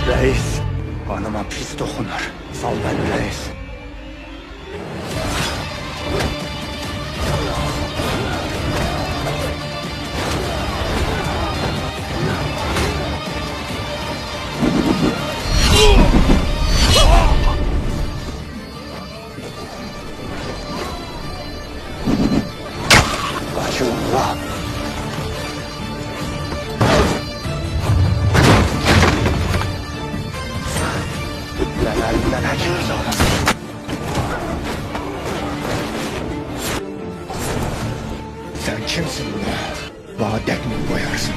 Reis, hanıma pis dokunur. Sal beni reis. Kaçın ulan! Bütler elinden kaçırırız onu. Sen kimsin ulan? Bana teknik koyarsın.